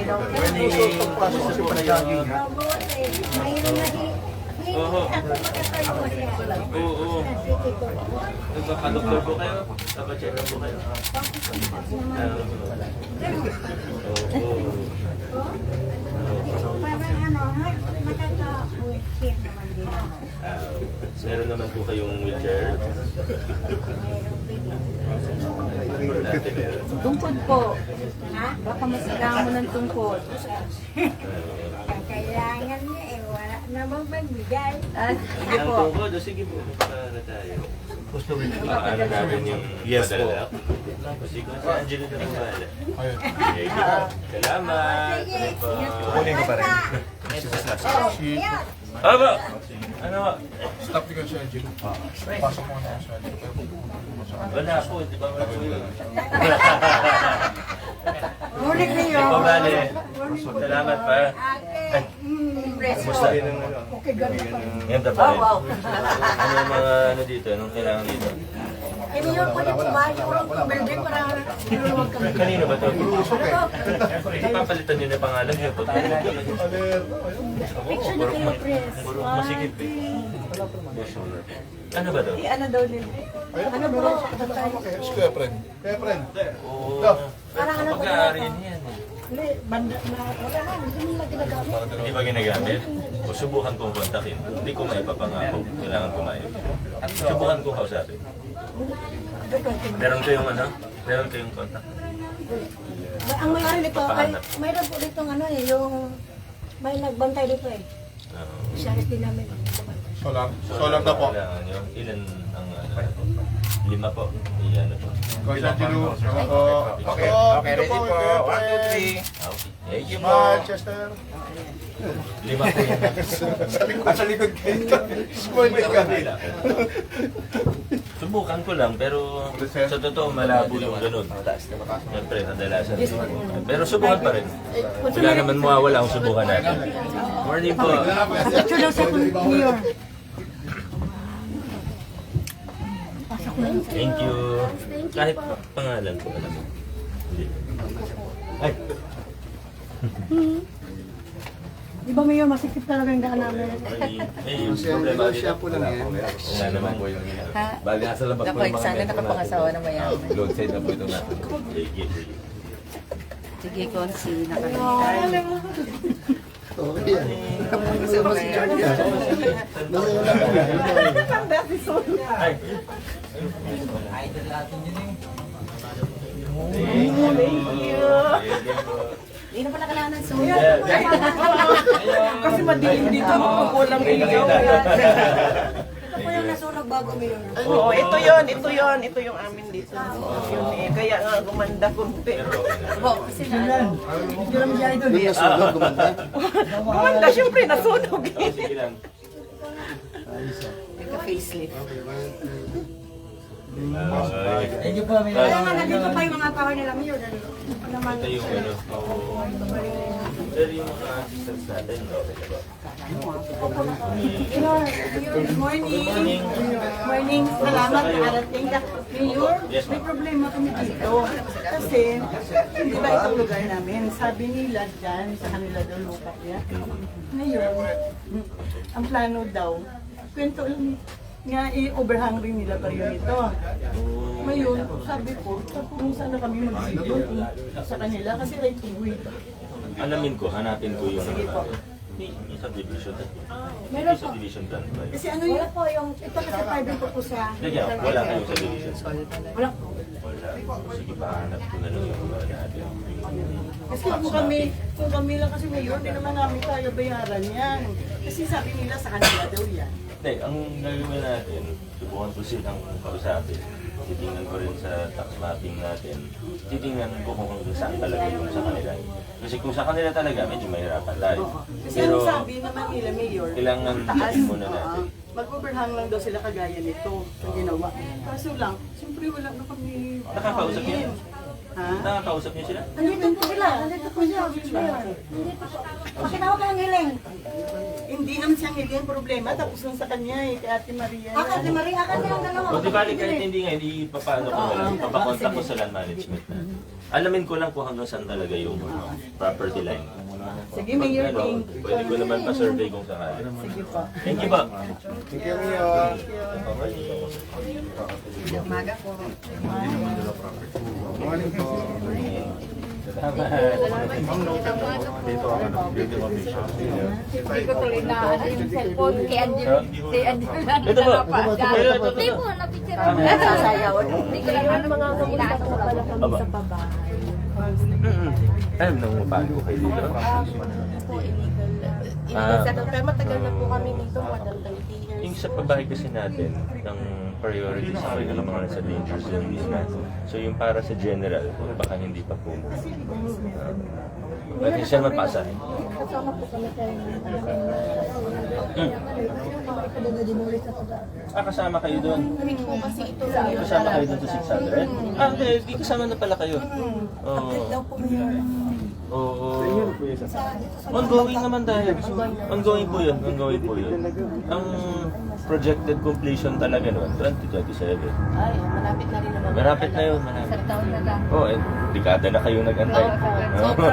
Kamusta po kayo? Oo. Oo. Nagpapaloktor po kayo? Papacheck lang po kayo? Oo. Meron naman po kayong wheelchair? Tungkod po. Baka masigahan mo ng tungkod. Kailangan niya eh, wala namang magbigay. Sige Ang po. tungkod, o sige po, para tayo. Ano namin yung padala? Sige po, si Angelo na rin bahala. Salamat! Kukunin ko pa rin. Aba! Ano ba? Stop ko siya, Angelo. Pasok mo na siya, Angelo. Wala po, di ba wala po yun? Ulit niyo. Ikaw bali. Salamat pa. Kumusta? Okay, ganun pa. Ganda pa rin. Ano yung mga ano dito? Anong kailangan dito? Eh, niyo po yung kumain yung building para tulungan kami. Kanino ba ito? Ipapalitan nyo na pangalan nyo. Picture na kayo, Pres. Puro masikip eh. Ano ba ito? Ano daw nila? Ano po? Kuya friend. Kuya friend. Oo. Parang ano ba? Pag-aari niyan. Hindi, banda na wala na. Hindi nila ginagamit. Hindi ba ginagamit? O subukan kong kontakin. Hindi ko maipapangako. Kailangan kumain. Subukan kong kausapin. Meron kayong ano? Meron kayong kontak? Ang mayroon nito, ay, mayroon po dito ano eh, yung may nagbantay dito eh. Sheriff din namin. Solar. Solar na po. Kailangan nyo. Ilan ang ano? 5 po. Iyan po. Kuya Angelo. Okay. Okay, ready po. 1, 2, 3. Thank you po. Manchester. 5 po yan. Sa likod kayo. Small ka. Subukan ko lang, pero sa totoo malabo yung ganun. Siyempre, kadalasan. Pero subukan pa rin. Wala naman mawawala kung subukan natin. Morning po. Picture daw sa mayor. Thank you. Kahit pangalan ko alam mo. Hindi. Ay! Di ba mayor, masikip talaga yung daan namin. Yung problema siya po lang yan. Nga naman. Bali, nasa labas po Naku, yung mga sana nakapangasawa na mayaman. load side na po ito natin. Sige, sige. Sige, Konsi, nakalimutan. Ay! Hindi na pala kailangan ng sulit. Kasi madilim dito, magkukulang ilaw. Ito po yung nasunog bago mayor. Oo, ito yung amin dito. Yun eh, kaya nga gumanda kunti. Po, kasi na. Hindi naman siya ito. Gumanda, syempre, nasunog eh. Sige lang. Nagka-facelift. Kaya nga nandito pa yung mga kahoy nila mayor. Ano naman. Ito yung ano. Pero yung mga assistants natin, okay na ba? Good morning. Morning. Salamat nakarating ka. Mayor, may problema kami dito. Kasi, Di ba itong lugar namin? Sabi nila dyan, sa kanila daw lupa niya. Ngayon, ang plano daw, kwento lang nga i-overhang rin nila pa rin ito. Ngayon, sabi ko, kung sana kami mag-silo sa kanila kasi right to way. Alamin ko, hanapin ko yung Sige po. yung subdivision. meron Yung po. subdivision plan ba? Kasi ano yun po yung, ito kasi private po sa... Kaya wala kayong subdivision. Wala po. Wala. Sige, pahanap ko na lang yung mga natin. Kasi kung kami lang kasi mayor, di naman namin kaya bayaran yan. Kasi sabi nila sa kanila daw yan. Hindi, ang gagawin natin, subukan ko silang kausapin. Titingnan ko rin sa tax mapping natin. Titingnan ko kung saan talaga yung sa kanila. Kasi kung sa kanila talaga, medyo mahirapan tayo. Kasi Pero ang sabi naman nila mayor, kailangan taas tingin muna natin. mag-overhang lang daw sila kagaya nito na ginawa. Kaso lang, siyempre wala na kami Nakakausap niyo? Ha? Nakakausap niyo sila? Andito po sila. Andito po siya. Andito po. Pakitawag ka ng hiling. Hindi naman siyang hindi ang problema. Tapos lang sa kanya eh, kay Ate Maria. Akan ni Maria, akan nilang dalawa. O di bali kahit hindi nga, hindi papaano ko na lang, papakontak ko sa land management na. Alamin ko lang kung hanggang saan talaga yung property line. Sige, Mayor, Ano, thank you. pwede ko naman pa-survey kung sakali. Sige po. Thank you ba? Thank you, Mayor. Morning po. Hindi ko tuloy na yung cellphone kay Angelo. Si Angelo lang Ito ba? nalapagan. Ito. Hindi po, napicture Ah, ako. Sasayaw. Hindi ko lang ano mga kamusta ko pala kami Aba. sa baba. Alam nang mapago kayo dito. Po, illegal. Illegal sa pero matagal na po kami dito, more than 30 years. Yung sa pabahay kasi natin, ng priority sa akin ng mga nasa danger zone mismo. So yung para sa general, baka hindi pa po. Pwede siya mapasahin. Kasama po kami kayo. Kasama kayo doon. Hindi po kasi ito Kasama kayo doon sa 600? Hindi. Di kasama na pala kayo. Oo. Oo. Ongoing naman dahil. Ongoing po yun. Ongoing po yun. Ang projected completion talaga noon, 2027. Ay, malapit na rin naman. Malapit na yun. Malapit. Isang taon na lang. Oo, dekada na kayo nag-antay. Opo.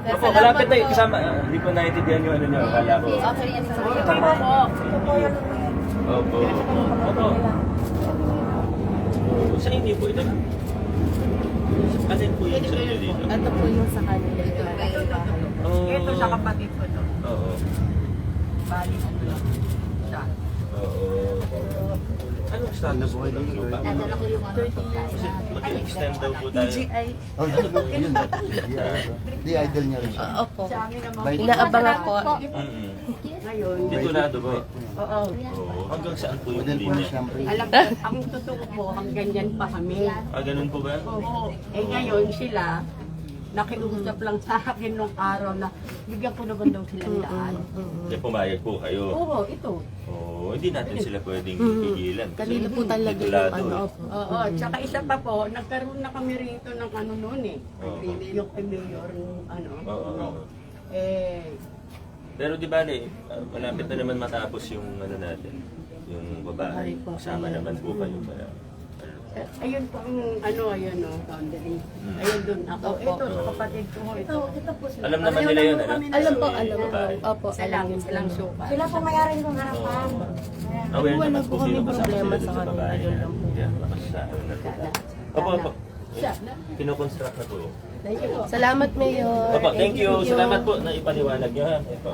Opo, malapit na yun. Kasama, hindi ko naintindihan yung ano nyo. Akala ko. Okay, yan sa mga po. Opo. Opo. Sa inyo po ito na. Alin po yung sa inyo dito? Ito po yung sa kanila. Ito sa kapatid ko to. Oo. Bali siya. Oo. Anong status po ng lupa? Nadala ko yung ano. Kasi mag-extend daw po tayo. Di idol niya rin siya. Opo. By Inaabang ako. Mm-mm. Ngayon, Titulado po. oo. Oo. Hanggang saan po yung Model po linya? siyempre. Alam ko, ang totoo po, hanggang dyan pa kami. Ganun po ba? Oo. Eh ngayon sila, nakiusap lang sa akin nung araw na bigyan ko naman daw silang daan. Kaya pumayag po kayo. Oo, ito. Oo. Hindi natin sila pwedeng pigilan. Kanina po talaga yung titulado ano. eh. Opo. Oo, tsaka isa pa po, nagkaroon na kami rito ng ano noon eh. Oo. Yung kay Mayor, ano. Oo. Eh, Pero di ba malapit na naman matapos yung ano natin, yung babae. Kasama naman po kayo para. ayun po ang ano, ayun o, boundary. Ayun doon ako. Ito, sa kapatid ko, ito. Ito po sila. Alam naman nila yun, ano? Alam po, Yung alam po. babae. Opo, Silang, silang suka. Sila po may-ari ng harapan. Aware Wala naman po po sino kaming kasama problema sila sa dun sa kanila, babae. yun lang po. Yeah, makasasabi na po. Opo, opo. Kinoconstruct na po yun. Salamat, Mayor. Opo, thank you. Salamat po na ipaliwanag nyo ha. Ito.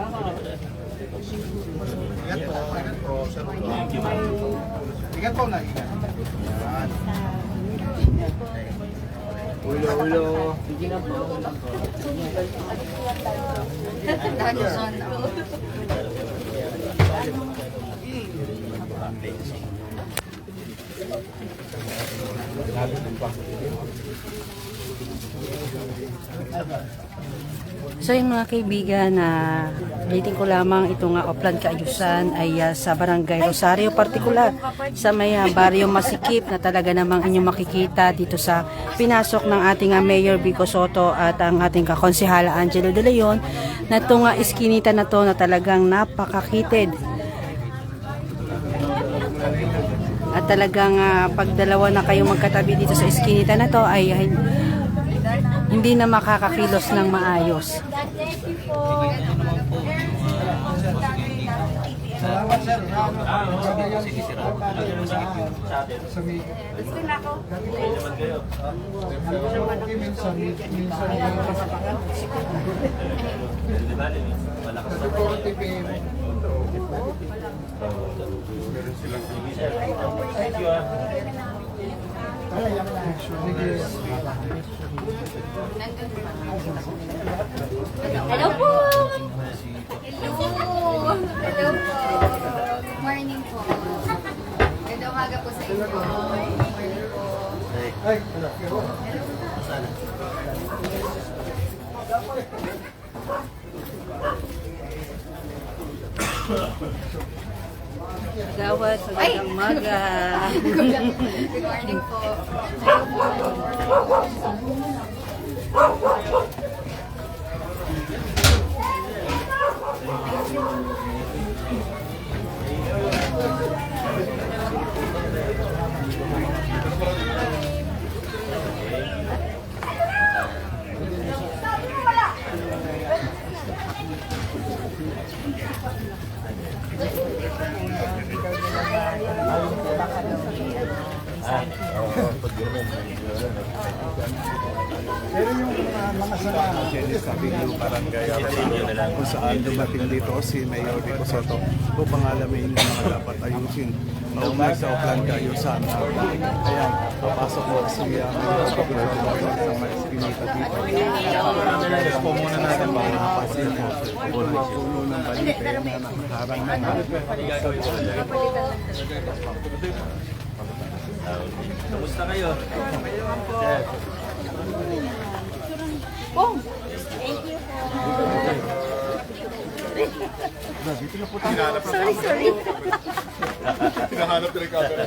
Ingat po. Ingat po. Sir. Thank you, ma'am. Ingat po na. Ingat. Yan. Ulo. So yung mga kaibigan na dating ko lamang ito nga Oplan Kaayusan ay sa Barangay Rosario partikular sa may baryo Masikip na talaga namang inyong makikita dito sa pinasok ng ating Mayor Vico Soto at ang ating kakonsehala Angelo De Leon na itong iskinita na to na talagang napakakitid. At talagang pag dalawa na kayong magkatabi dito sa iskinita na to ay hindi na makakakilos ng maayos. Salamat, sir. Okay naman kayo. Minsan Di ba, malakas na po. Thank you ah. Hello po! Hello! Hello po! Good morning po. Ganda umaga po sa inyo. Good morning po. Gawad, magandang umaga. Good morning po. Pero yung mga sama, sabi ng barangay kung saan dumating dito si Mayor Rico Soto upang alamin yung mga dapat ayusin kaugnay sa Oplan Kaayusan. Kaya papasok mo si Mayor Rico sa mga espinita dito. Tapos po muna natin para napasin mo kung mga puno ng balite na nakaharang naman. Kamusta kayo? Sorry. Hinahanap na rin camera.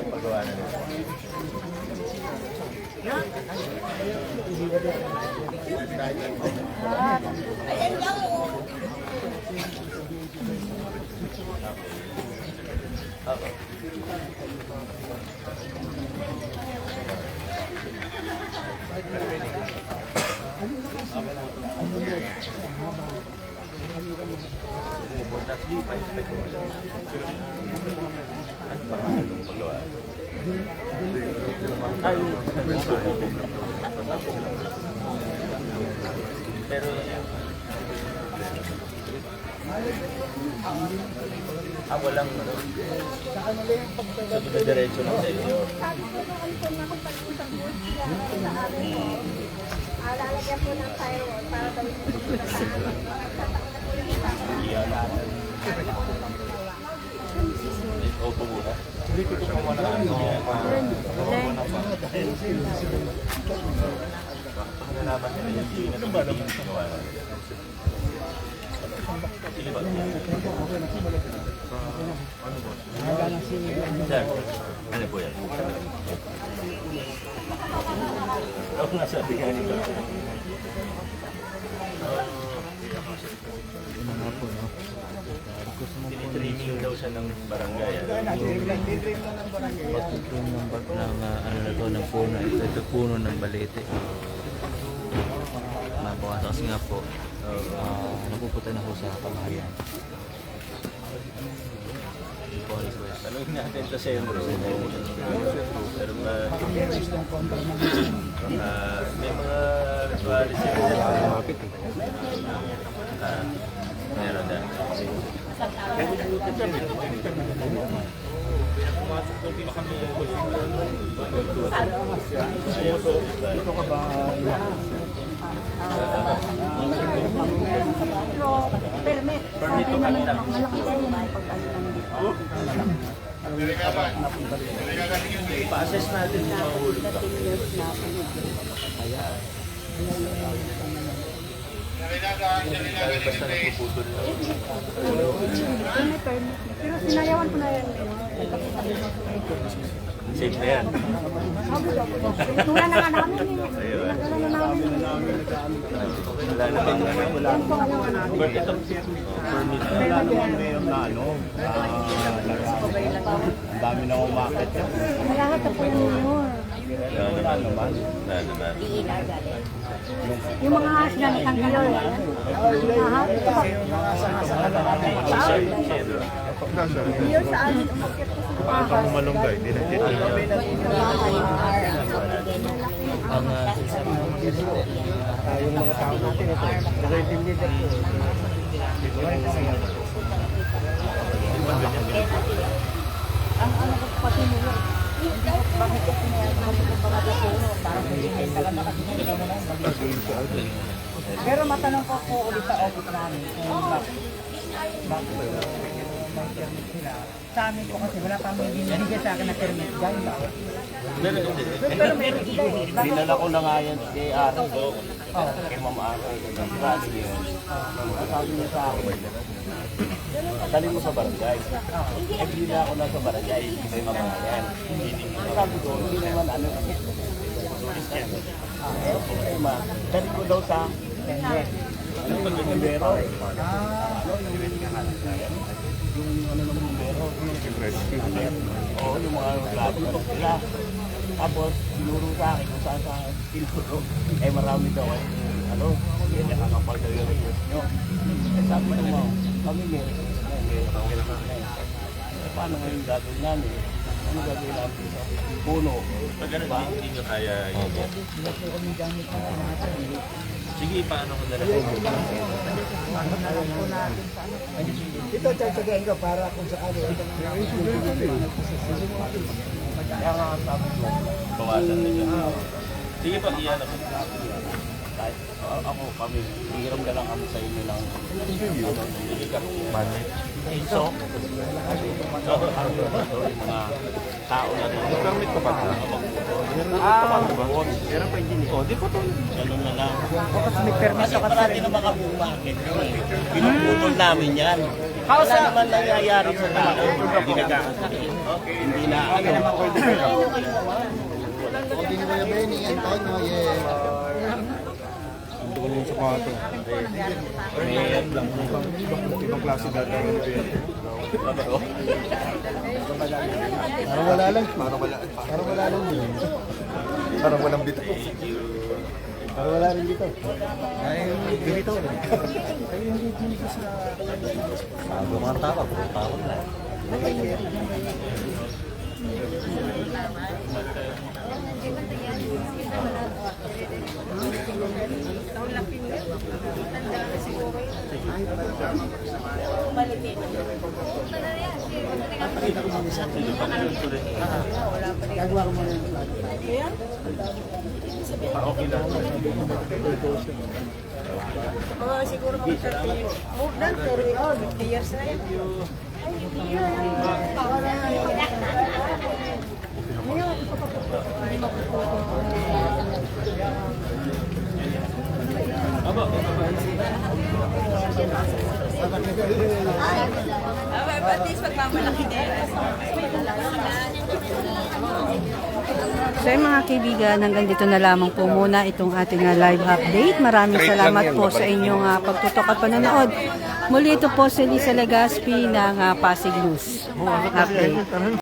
Pagawa na nila. Pero walang ano. So, diretso lang sa inyo. Lalagyan po ng firewall para daw Opo muna. Hindi ko ito muna. Nalaman nila yung hindi na ginawa. Sige ba? Sir, ano po yan? Ako nga sabi nga nito. Tinitraining daw siya ng barangay. Pagtutun ng ano na to, ng puno. Ito puno ng balete. Mabawas kasi nga po, napupunta na po sa pamahayan. Tanungin natin sa sentro. Pero may mga ritualis sila. Meron na. Ito ka ba? permit. Permit to kanina. Pa-assess natin yung mga hulog. Dahil basta napuputol na. Pero sinayawan ko na yan. Safe na yan. Tula na nga namin eh. Tula na namin. Wala naman na. But ito, permit. Wala naman ngayon na ano, ang dami na umakit. Kailangan sa Mayor. Wala naman. Wala naman. Yung mga hasdan tanggalon. Siyempre. Mayor sa amin umakyat ko sa Parang malunggay, hindi na dito. Yung mga tao natin ito, nag-intimidat po. ang ano ko pati mo. Bakit ko pinayagan ng mga puno para hindi talaga nakakita mo na. Pero matanong ko po ulit sa office namin. may permit sila. Sa amin po kasi wala pa may binibigyan sa akin na permit dyan ba? Pero may Dinala ko na nga yan kay Ari. Kay Ma'am Ari. Grabe yun. Sabi niya sa akin, dali mo sa barangay. Eh, hindi na ako nasa barangay. May mamamayan. Sabi ko, hindi naman ano. Problema, dali ko daw sa ano yung bumbero? Yung ano ng bumbero? Oo, yung mga graduate sila. Tapos, sinuro sa akin kung saan sa tinuro. Eh, marami daw eh. Ano? Hindi nakakapal daw yung request nyo. Eh, sabi ko mo, kami meron. Eh, paano ngayon gagawin namin? Ano gagawin namin sa puno? Pag ganun, hindi nyo kaya yun. Sige, paano ko na lang? ito tsatsagaan ko para kung sakali. Kaya nga sabi ko, Bawasan na dyan. Sige pa, iyan ako. kahit ako kami, hiram na lang kami sa inyo ng inso. Yung mga tao na doon. Permit ka pa ba? Meron pa hindi. O, di ko to. Ganun na lang. Kasi may permit Kasi ako sa parati na makabumakit. Pinuputol namin yan. Wala naman nangyayari sa tao. Hindi nagkakasakit. Hindi na ano. Ito ko yung sapato. Ibang klase dati ang Parang wala lang. Parang wala lang din. Parang walang bitaw. Parang wala rin bitaw. Ay, bitaw rin. Ay, hindi ko sa... Bago mga tao, takot na. Gagawa ko muna yung vlog. Okay lang. Siguro mga 30 years. More than 30 years na yan. So yung mga kaibigan, hanggang dito na lamang po muna itong ating live update. Maraming salamat po sa inyong pagtutok at panonood. Muli ito po si Lisa Legaspi ng Pasig News Update.